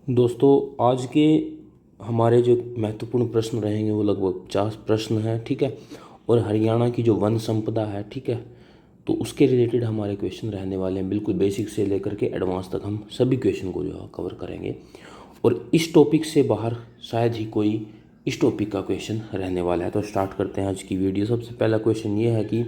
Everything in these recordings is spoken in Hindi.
दोस्तों, आज के हमारे जो महत्वपूर्ण प्रश्न रहेंगे वो लगभग 50 प्रश्न हैं, ठीक है। और हरियाणा की जो वन संपदा है, ठीक है, तो उसके रिलेटेड हमारे क्वेश्चन रहने वाले हैं। बिल्कुल बेसिक से लेकर के एडवांस तक हम सभी क्वेश्चन को जो है कवर करेंगे। और इस टॉपिक से बाहर शायद ही कोई इस टॉपिक का क्वेश्चन रहने वाला है। तो स्टार्ट करते हैं आज की वीडियो। सबसे पहला क्वेश्चन ये है कि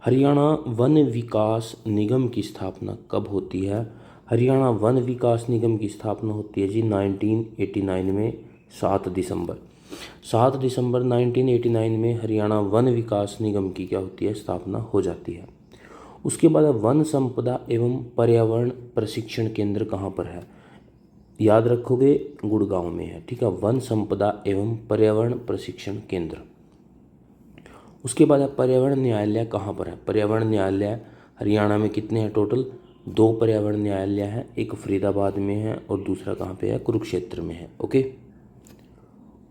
हरियाणा वन विकास निगम की स्थापना कब होती है। हरियाणा वन विकास निगम की स्थापना होती है जी 1989 में 7 दिसंबर 1989 में हरियाणा वन विकास निगम की क्या होती है, स्थापना हो जाती है। उसके बाद वन संपदा एवं पर्यावरण प्रशिक्षण केंद्र कहाँ पर है। याद रखोगे, गुड़गांव में है, ठीक है। वन संपदा एवं पर्यावरण प्रशिक्षण केंद्र। उसके बाद पर्यावरण न्यायालय कहाँ पर है। पर्यावरण न्यायालय हरियाणा में कितने हैं टोटल, 2 पर्यावरण न्यायालय हैं। एक फरीदाबाद में है और दूसरा कहाँ पे है, कुरुक्षेत्र में है। ओके।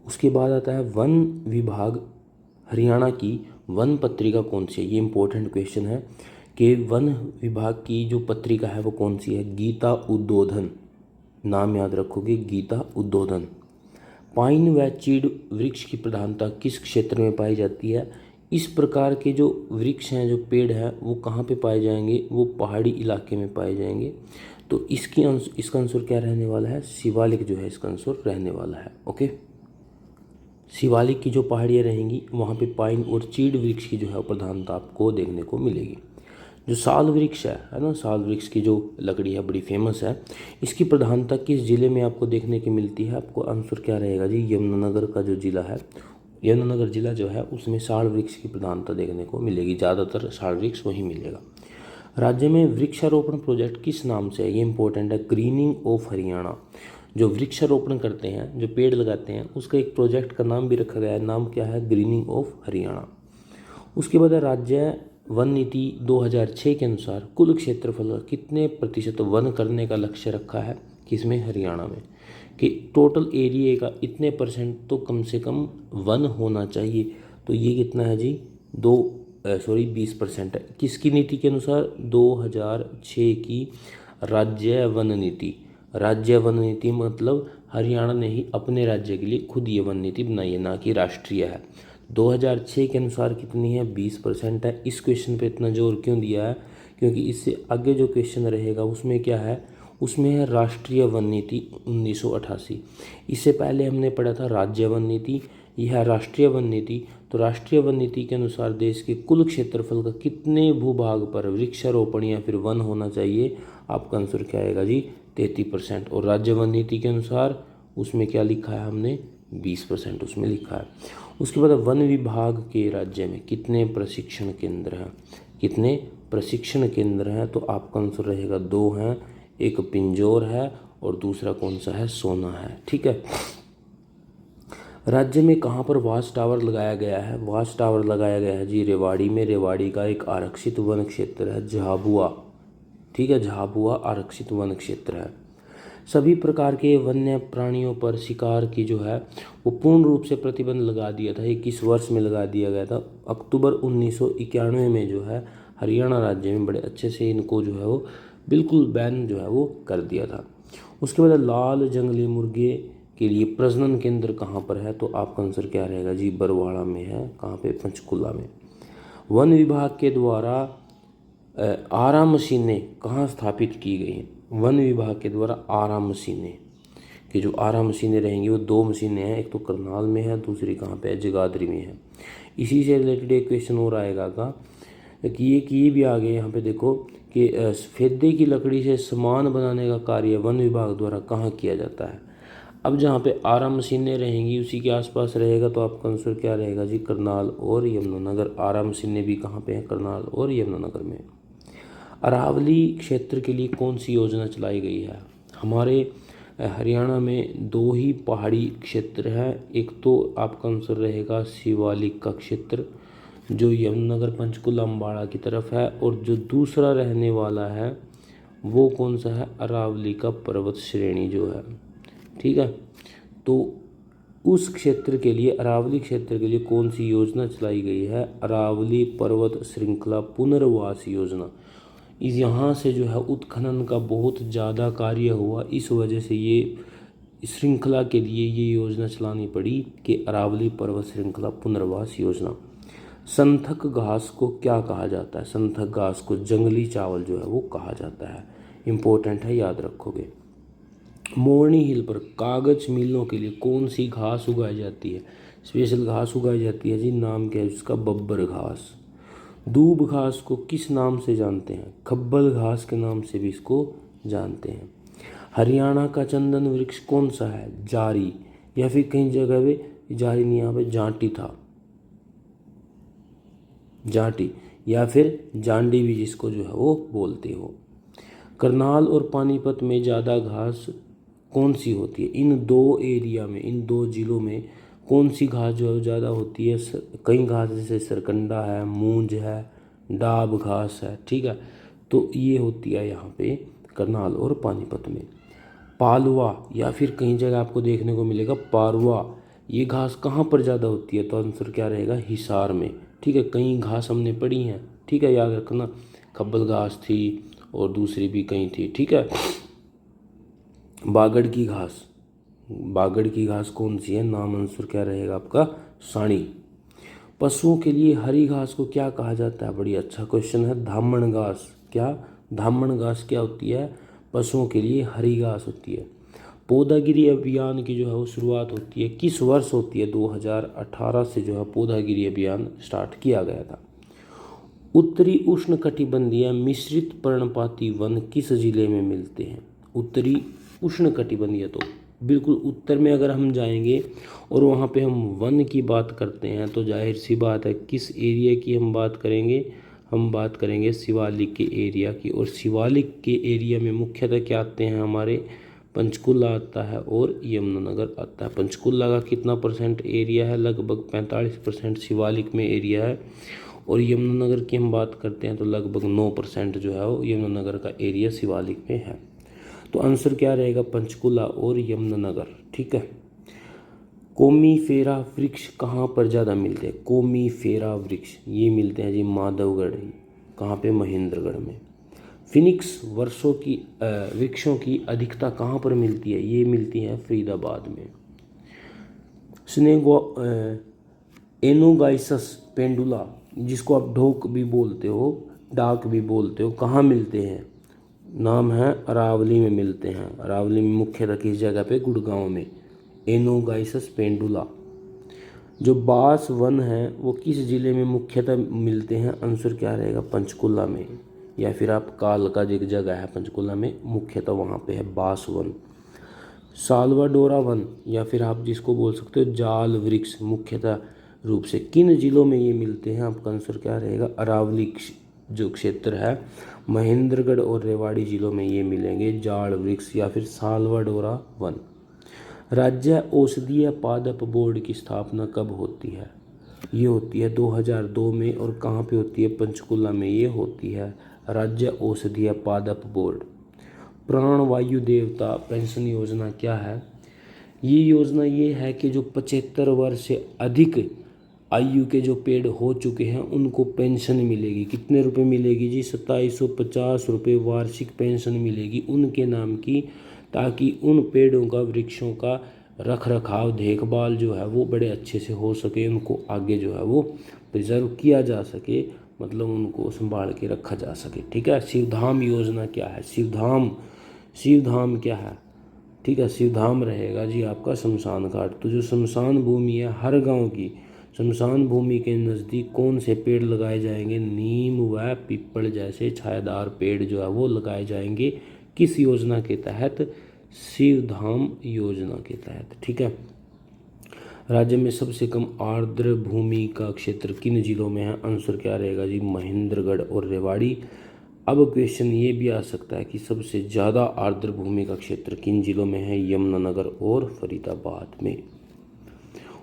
उसके बाद आता है वन विभाग हरियाणा की वन पत्रिका कौन सी है। ये इंपॉर्टेंट क्वेश्चन है कि वन विभाग की जो पत्रिका है वो कौन सी है। गीता उद्बोधन, नाम याद रखोगे, गीता उद्बोधन। पाइन व चीड़ वृक्ष की प्रधानता किस क्षेत्र में पाई जाती है। इस प्रकार के जो वृक्ष हैं, जो पेड़ हैं, वो कहाँ पे पाए जाएंगे, वो पहाड़ी इलाके में पाए जाएंगे। तो इसका आंसर क्या रहने वाला है, शिवालिक जो है इसका आंसर रहने वाला है। ओके। शिवालिक की जो पहाड़ियाँ रहेंगी वहाँ पे पाइन और चीड़ वृक्ष की जो है प्रधानता आपको देखने को मिलेगी। जो साल वृक्ष है ना, साल वृक्ष की जो लकड़ी है बड़ी फेमस है। इसकी प्रधानता किस जिले में आपको देखने की मिलती है। आपको आंसर क्या रहेगा जी, यमुनानगर का जो जिला है, यमुनानगर जिला जो है उसमें साल वृक्ष की प्रधानता देखने को मिलेगी। ज़्यादातर साल वृक्ष वहीं मिलेगा। राज्य में वृक्षारोपण प्रोजेक्ट किस नाम से है, ये इंपॉर्टेंट है। Grinning of Haryana. जो वृक्षारोपण करते हैं, जो पेड़ लगाते हैं, उसका एक प्रोजेक्ट का नाम भी रखा गया है। नाम क्या है, ग्रीनिंग ऑफ हरियाणा। उसके बाद राज्य वन नीति 2006 के अनुसार कुल क्षेत्रफल का कितने प्रतिशत वन करने का लक्ष्य रखा है, किसमें, हरियाणा में। कि टोटल एरिया का इतने परसेंट तो कम से कम वन होना चाहिए। तो ये कितना है जी, 20% है। किसकी नीति के अनुसार, 2006 की राज्य वन नीति। राज्य वन नीति मतलब हरियाणा ने ही अपने राज्य के लिए खुद ये वन नीति बनाई है, ना कि राष्ट्रीय है। 2006 के अनुसार कितनी है, 20% है। इस क्वेश्चन पे इतना जोर क्यों दिया है, क्योंकि इससे आगे जो क्वेश्चन रहेगा उसमें क्या है, उसमें है राष्ट्रीय वन नीति 1988। इससे पहले हमने पढ़ा था राज्य वन नीति, यह है राष्ट्रीय वन नीति। तो राष्ट्रीय वन नीति के अनुसार देश के कुल क्षेत्रफल का कितने भूभाग पर वृक्षारोपण या फिर वन होना चाहिए। आपका आंसर क्या आएगा जी, 33%। और राज्य वन नीति के अनुसार उसमें क्या लिखा है हमने, 20% उसमें लिखा है। उसके बाद वन विभाग के राज्य में कितने प्रशिक्षण केंद्र हैं, कितने प्रशिक्षण केंद्र हैं। तो आपका आंसर रहेगा 2 हैं। एक पिंजौर है और दूसरा कौन सा है, सोना है, ठीक है। राज्य में कहाँ पर वाच टावर लगाया गया है। वाच टावर लगाया गया है जी रेवाड़ी में। रेवाड़ी का एक आरक्षित वन क्षेत्र है झाबुआ, ठीक है, झाबुआ आरक्षित वन क्षेत्र है। सभी प्रकार के वन्य प्राणियों पर शिकार की जो है वो पूर्ण रूप से प्रतिबंध लगा दिया था। ये किस वर्ष में लगा दिया गया था, अक्टूबर 1991 में जो है हरियाणा राज्य में बड़े अच्छे से इनको जो है वो बिल्कुल बैन जो है वो कर दिया था। उसके बाद लाल जंगली मुर्गे के लिए प्रजनन केंद्र कहाँ पर है। तो आपका आंसर क्या रहेगा जी, बरवाड़ा में है। कहाँ पे, पंचकुला में। वन विभाग के द्वारा आरा मशीनें कहाँ स्थापित की गई हैं। वन विभाग के द्वारा आरा मशीनें कि जो आरा मशीनें रहेंगी वो 2 मशीनें हैं, एक तो करनाल में है, दूसरी कहाँ पे है, जगाधरी में है। इसी से रिलेटेड एक क्वेश्चन और आएगा का कि ये भी आ गए यहाँ पे देखो कि सफेदे की लकड़ी से सामान बनाने का कार्य वन विभाग द्वारा कहाँ किया जाता है। अब जहाँ पे आरा मशीनें रहेंगी उसी के आसपास रहेगा। तो आपका आंसर क्या रहेगा जी, करनाल और यमुनानगर। आरा मशीनें भी कहाँ पे हैं, करनाल और यमुनानगर में। अरावली क्षेत्र के लिए कौन सी योजना चलाई गई है। हमारे हरियाणा में 2 ही पहाड़ी क्षेत्र हैं। एक तो आपका आंसर रहेगा शिवालिक का क्षेत्र जो यमुनानगर पंचकुला अम्बाड़ा की तरफ है, और जो दूसरा रहने वाला है वो कौन सा है, अरावली का पर्वत श्रेणी जो है, ठीक है। तो उस क्षेत्र के लिए, अरावली क्षेत्र के लिए कौन सी योजना चलाई गई है, अरावली पर्वत श्रृंखला पुनर्वास योजना। इस यहाँ से जो है उत्खनन का बहुत ज़्यादा कार्य हुआ, इस वजह से ये श्रृंखला के लिए ये योजना चलानी पड़ी कि अरावली पर्वत श्रृंखला पुनर्वास योजना। संथक घास को क्या कहा जाता है? संथक घास को जंगली चावल जो है वो कहा जाता है। इम्पोर्टेंट है, याद रखोगे। मोरनी हिल पर कागज मिलों के लिए कौन सी घास उगाई जाती है? स्पेशल घास उगाई जाती है जी, नाम क्या है उसका? बब्बर घास। दूब घास को किस नाम से जानते हैं? खब्बल घास के नाम से भी इसको जानते हैं। हरियाणा का चंदन वृक्ष कौन सा है? जारी, या फिर कई जगह पे जारी नहीं, यहाँ पे जाटी था, जाटी, या फिर जांडी भी जिसको जो है वो बोलते हो। करनाल और पानीपत में ज़्यादा घास कौन सी होती है? इन दो एरिया में, इन दो जिलों में कौन सी घास जो है ज़्यादा होती है? कई घास जैसे सरकंडा है, मूंज है, डाब घास है, ठीक है, तो ये होती है यहाँ पे करनाल और पानीपत में। पालवा, या फिर कई जगह आपको देखने को मिलेगा पारवा, ये घास कहाँ पर ज़्यादा होती है? तो आंसर क्या रहेगा? हिसार में, ठीक है। कई घास हमने पढ़ी हैं, ठीक है, याद रखना। खब्बल घास थी और दूसरी भी कहीं थी, ठीक है। बागड़ की घास, बागड़ की घास कौन सी है? नाम आंसर क्या रहेगा आपका? साणी। पशुओं के लिए हरी घास को क्या कहा जाता है? बड़ी अच्छा क्वेश्चन है। धामण घास। क्या? धामण घास क्या होती है? पशुओं के लिए हरी घास होती है। पौधागिरी अभियान की जो है वो शुरुआत होती है किस वर्ष होती है? 2018 से जो है पौधागिरी अभियान स्टार्ट किया गया था। उत्तरी उष्णकटिबंधीय मिश्रित पर्णपाती वन किस जिले में मिलते हैं? उत्तरी उष्णकटिबंधीय, तो बिल्कुल उत्तर में अगर हम जाएंगे और वहाँ पे हम वन की बात करते हैं तो जाहिर सी बात है किस एरिया की हम बात करेंगे? हम बात करेंगे शिवालिक के एरिया की। और शिवालिक के एरिया में मुख्यतः क्या आते हैं? हमारे पंचकुला आता है और यमुनानगर आता है। पंचकुला का कितना परसेंट एरिया है? लगभग 45% शिवालिक में एरिया है। और यमुनानगर की हम बात करते हैं तो लगभग 9% जो है वो यमुनानगर का एरिया शिवालिक में है। तो आंसर क्या रहेगा? पंचकुला और यमुनानगर, ठीक है। कोमीफेरा वृक्ष कहाँ पर ज़्यादा मिलते हैं? कोमीफेरा वृक्ष ये मिलते हैं जी माधवगढ़, कहाँ पे? महेंद्रगढ़ में। फिनिक्स वृक्षों की अधिकता कहाँ पर मिलती है? ये मिलती है फरीदाबाद में। एनोगाइसस पेंडुला, जिसको आप ढोक भी बोलते हो, डाक भी बोलते हो, कहाँ मिलते हैं? नाम है अरावली में मिलते हैं। अरावली में मुख्यतः किस जगह पे? गुड़गांव में। एनोगाइसस पेंडुला। जो बांस वन है वो किस जिले में मुख्यतः मिलते हैं? आंसर क्या रहेगा? पंचकुला में, या फिर आप कालका एक जगह है पंचकुला में, मुख्यतः वहाँ पे है बांस वन। साल्वाडोरा वन, या फिर आप जिसको बोल सकते हो जाल वृक्ष, मुख्यतः रूप से किन जिलों में ये मिलते हैं? आपका आंसर क्या रहेगा? अरावली जो क्षेत्र है, महेंद्रगढ़ और रेवाड़ी जिलों में ये मिलेंगे जाल वृक्ष या फिर साल्वाडोरा वन। राज्य औषधीय पादप बोर्ड की स्थापना कब होती है? ये होती है 2002 में। और कहाँ पे होती है? पंचकुला में ये होती है राज्य औषधीय पादप बोर्ड। प्राणवायु देवता पेंशन योजना क्या है? ये योजना ये है कि जो 75 वर्ष से अधिक आयु के जो पेड़ हो चुके हैं उनको पेंशन मिलेगी। कितने रुपए मिलेगी जी? 2750 रुपये वार्षिक पेंशन मिलेगी उनके नाम की, ताकि उन पेड़ों का, वृक्षों का रख रखाव, देखभाल जो है वो बड़े अच्छे से हो सके, उनको आगे जो है वो प्रिजर्व किया जा सके, मतलब उनको संभाल के रखा जा सके, ठीक है। शिवधाम योजना क्या है? शिवधाम क्या है? ठीक है, शिवधाम रहेगा जी आपका शमशान घाट। तो जो शमशान भूमि है हर गांव की, शमशान भूमि के नज़दीक कौन से पेड़ लगाए जाएंगे? नीम व पीपल जैसे छायादार पेड़ जो है वो लगाए जाएंगे। किस योजना के तहत? शिवधाम योजना के तहत, ठीक है। राज्य में सबसे कम आर्द्र भूमि का क्षेत्र किन जिलों में है? आंसर क्या रहेगा जी? महेंद्रगढ़ और रेवाड़ी। अब क्वेश्चन ये भी आ सकता है कि सबसे ज़्यादा आर्द्र भूमि का क्षेत्र किन जिलों में है? यमुनानगर और फरीदाबाद में।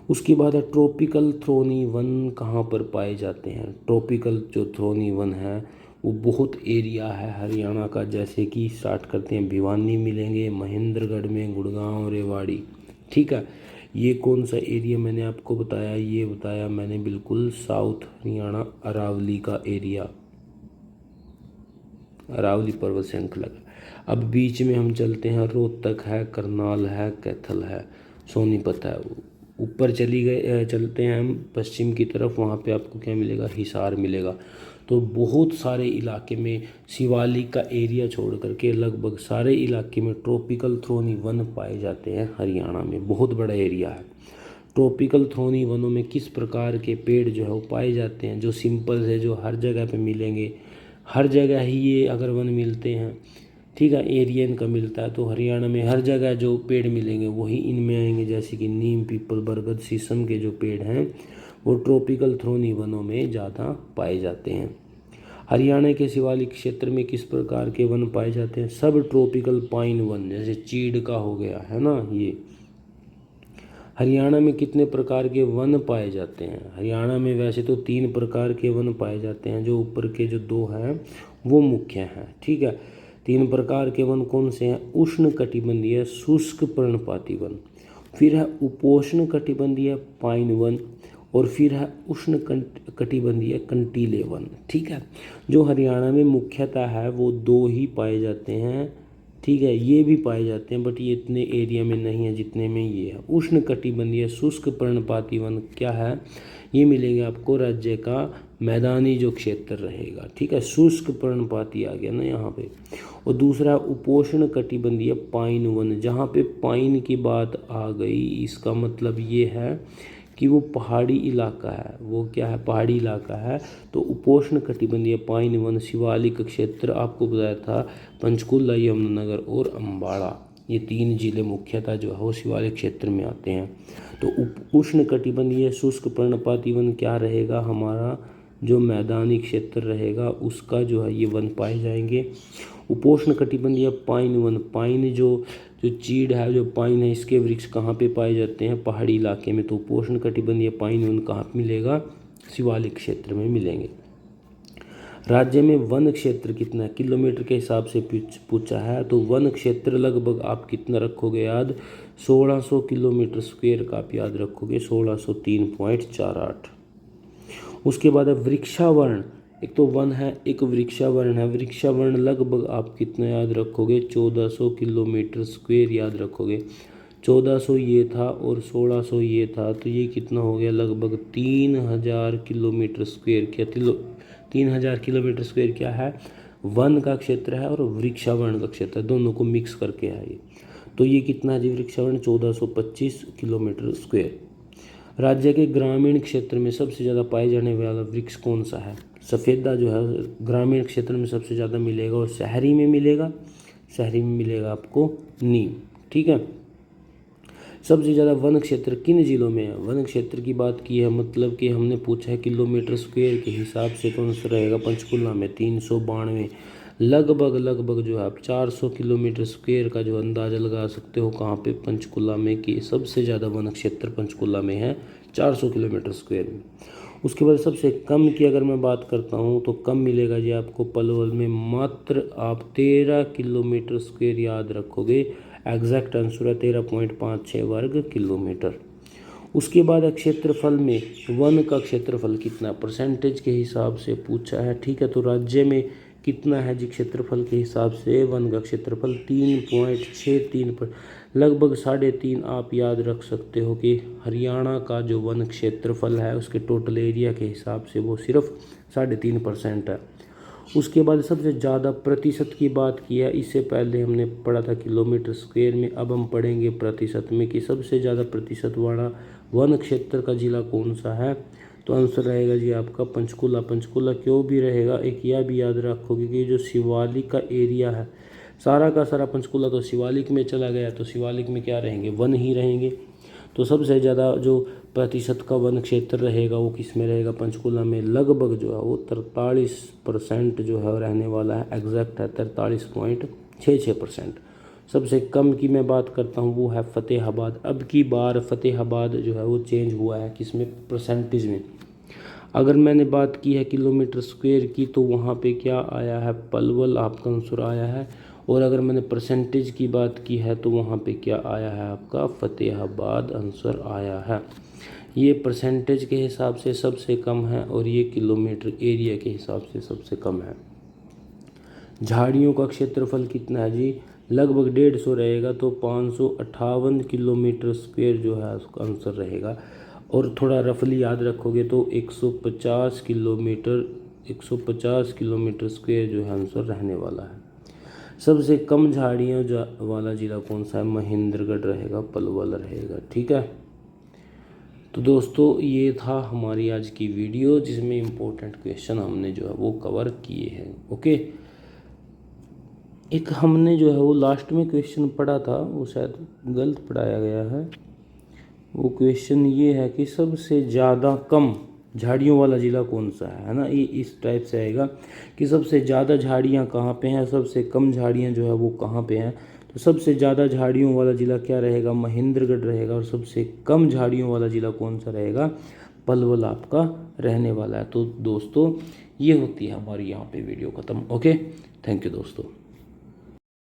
उसके बाद है ट्रॉपिकल थ्रोनी वन कहाँ पर पाए जाते हैं? ट्रॉपिकल जो थ्रोनी वन है वो बहुत एरिया है हरियाणा का, जैसे कि स्टार्ट करते हैं भिवानी मिलेंगे, महेंद्रगढ़ में, गुड़गांव, रेवाड़ी, ठीक है। ये कौन सा एरिया मैंने आपको बताया? ये बताया मैंने बिल्कुल साउथ हरियाणा, अरावली का एरिया, अरावली पर्वत श्रृंखला का। अब बीच में हम चलते हैं, रोहतक है, करनाल है, कैथल है, सोनीपत है। ऊपर चलते हैं हम पश्चिम की तरफ, वहाँ पे आपको क्या मिलेगा, हिसार मिलेगा। तो बहुत सारे इलाके में शिवालिक का एरिया छोड़ करके लगभग सारे इलाके में ट्रॉपिकल थ्रोनी वन पाए जाते हैं। हरियाणा में बहुत बड़ा एरिया है। ट्रॉपिकल थ्रोनी वनों में किस प्रकार के पेड़ जो है वो पाए जाते हैं, जो सिंपल है, जो हर जगह पे मिलेंगे, हर जगह ही ये अगर वन मिलते हैं, ठीक है, एरिया इनका मिलता है, तो हरियाणा में हर जगह जो पेड़ मिलेंगे वही इनमें आएंगे। जैसे कि नीम, पीपल, बरगद, शीशम के जो पेड़ हैं वो ट्रॉपिकल थ्रोनी वनों में ज़्यादा पाए जाते हैं। हरियाणा के शिवालिक क्षेत्र में किस प्रकार के वन पाए जाते हैं, सब ट्रॉपिकल पाइन वन, जैसे चीड़ का हो गया है ना ये। हरियाणा में कितने प्रकार के वन पाए जाते हैं, हरियाणा में वैसे तो 3 प्रकार के वन पाए जाते हैं, जो ऊपर के जो 2 हैं वो मुख्य हैं, ठीक है। 3 प्रकार के वन कौन से हैं, उष्ण कटिबंधीय शुष्क पर्णपाती वन, फिर है उपोष्ण कटिबंधीय पाइन वन, और फिर है उष्ण कटिबंधीय कंटीले वन, ठीक है। जो हरियाणा में मुख्यतः है वो 2 ही पाए जाते हैं, ठीक है। ये भी पाए जाते हैं बट ये इतने एरिया में नहीं है जितने में ये है। उष्ण कटिबंधीय शुष्क पर्णपाती वन क्या है, ये मिलेंगे आपको राज्य का मैदानी जो क्षेत्र रहेगा, ठीक है। शुष्क पर्णपाती आ गया ना यहाँ पे। और दूसरा उपोष्ण कटिबंधीय पाइन वन, जहाँ पे पाइन की बात आ गई, इसका मतलब ये है कि वो पहाड़ी इलाका है, वो क्या है, पहाड़ी इलाका है। तो उपोष्ण कटिबंधीय पाइन वन शिवालिक क्षेत्र आपको बताया था, पंचकुला, यमुनानगर और अम्बाड़ा, ये 3 जिले मुख्यतः जो है वो शिवालिक क्षेत्र में आते हैं। तो उष्ण कटिबंधीय शुष्क पर्णपाती वन क्या रहेगा, हमारा जो मैदानी क्षेत्र रहेगा उसका जो है ये वन पाए जाएंगे। उपोष्ण कटिबंधीय पाइन वन, पाइन जो चीड़ है, जो पाइन है, इसके वृक्ष कहाँ पे पाए जाते हैं, पहाड़ी इलाके में। तो उपोष्ण कटिबंधीय पाइन वन कहाँ पे मिलेगा, शिवालिक क्षेत्र में मिलेंगे। राज्य में वन क्षेत्र कितना है, किलोमीटर के हिसाब से पूछा है। तो वन क्षेत्र लगभग आप कितना रखोगे याद, 1600 किलोमीटर स्क्वायर का आप याद रखोगे, 1603.48। उसके बाद है वृक्षावरण, एक तो वन है, एक वृक्षावरण है। वृक्षावरण लगभग आप कितना याद रखोगे, 1400 किलोमीटर स्क्वायर याद रखोगे। 1400 ये था और 1600 ये था, तो ये कितना हो गया, लगभग 3000 किलोमीटर स्क्वायर। क्या 3000 किलोमीटर स्क्वायर क्या है, वन का क्षेत्र है और वृक्षावरण का क्षेत्र है, दोनों को मिक्स करके है ये। तो ये कितना है जी, वृक्षावरण 1425 किलोमीटर स्क्वायर। राज्य के ग्रामीण क्षेत्र में सबसे ज़्यादा पाए जाने वाला वृक्ष कौन सा है, सफ़ेदा जो है ग्रामीण क्षेत्र में सबसे ज़्यादा मिलेगा, और शहरी में मिलेगा आपको नीम, ठीक है। सबसे ज़्यादा वन क्षेत्र किन जिलों में है, वन क्षेत्र की बात की है, मतलब कि हमने पूछा है किलोमीटर स्क्वायर के हिसाब से कौन सा रहेगा, पंचकुला में 392, लगभग जो है आप 400 किलोमीटर स्क्वायर का जो अंदाज़ा लगा सकते हो कहाँ पे, पंचकुला में, कि सबसे ज़्यादा वन क्षेत्र पंचकुला में है 400 किलोमीटर स्क्वायर में। उसके बाद सबसे कम की अगर मैं बात करता हूँ तो कम मिलेगा जी आपको पलवल में, मात्र आप 13 किलोमीटर स्क्वायर याद रखोगे, एग्जैक्ट आंसर है 13.56 वर्ग किलोमीटर। उसके बाद क्षेत्रफल में वन का क्षेत्रफल कितना, परसेंटेज के हिसाब से पूछा है, ठीक है। तो राज्य में कितना है जी क्षेत्रफल के हिसाब से, वन का क्षेत्रफल 3.63 पर, लगभग 3.5 आप याद रख सकते हो कि हरियाणा का जो वन क्षेत्रफल है उसके टोटल एरिया के हिसाब से वो सिर्फ 3.5% है। उसके बाद सबसे ज़्यादा प्रतिशत की बात की है, इससे पहले हमने पढ़ा था किलोमीटर स्क्वायर में, अब हम पढ़ेंगे प्रतिशत में कि सबसे ज़्यादा प्रतिशत वाला वन क्षेत्र का जिला कौन सा है। तो आंसर रहेगा जी आपका पंचकुला। पंचकुला क्यों भी रहेगा, एक यह भी याद रखोगे कि जो शिवालिक का एरिया है सारा का सारा पंचकुला तो शिवालिक में चला गया, तो शिवालिक में क्या रहेंगे, वन ही रहेंगे। तो सबसे ज़्यादा जो प्रतिशत का वन क्षेत्र रहेगा वो किस में रहेगा, पंचकुला में, लगभग जो है वो 43% जो है रहने वाला है, एग्जैक्ट है 43.66%। सबसे कम की मैं बात करता हूँ वो है फतेहाबाद। अब की बार फतेहाबाद जो है वो चेंज हुआ है किसमें, परसेंटेज में। अगर मैंने बात की है किलोमीटर स्क्वायर की तो वहाँ पे क्या आया है, पलवल आपका आंसर आया है, और अगर मैंने परसेंटेज की बात की है तो वहाँ पे क्या आया है आपका, फतेहाबाद आंसर आया है। ये परसेंटेज के हिसाब से सबसे कम है और ये किलोमीटर एरिया के हिसाब से सबसे कम है। झाड़ियों का क्षेत्रफल कितना है जी, लगभग 150 रहेगा, तो 558 किलोमीटर स्क्वायर जो है उसका आंसर रहेगा। और थोड़ा रफली याद रखोगे तो 150 किलोमीटर स्क्वायर जो है आंसर रहने वाला है। सबसे कम झाड़ियों वाला जिला कौन सा है, महेंद्रगढ़ रहेगा, पलवल रहेगा। ठीक है, तो दोस्तों ये था हमारी आज की वीडियो जिसमें इम्पोर्टेंट क्वेश्चन हमने जो है वो कवर किए हैं। ओके, एक हमने जो है वो लास्ट में क्वेश्चन पढ़ा था, वो शायद गलत पढ़ाया गया है। वो क्वेश्चन ये है कि सबसे ज़्यादा कम झाड़ियों वाला ज़िला कौन सा है ना। ये इस टाइप से आएगा कि सबसे ज़्यादा झाड़ियाँ कहाँ पे हैं, सबसे कम झाड़ियाँ जो है वो कहाँ पे हैं। तो सबसे ज़्यादा झाड़ियों वाला ज़िला क्या रहेगा, महेंद्रगढ़ रहेगा। और सबसे कम झाड़ियों वाला ज़िला कौन सा रहेगा, पलवल आपका रहने वाला है। तो दोस्तों ये होती है हमारी यहाँ पे वीडियो ख़त्म। ओके, थैंक यू दोस्तों।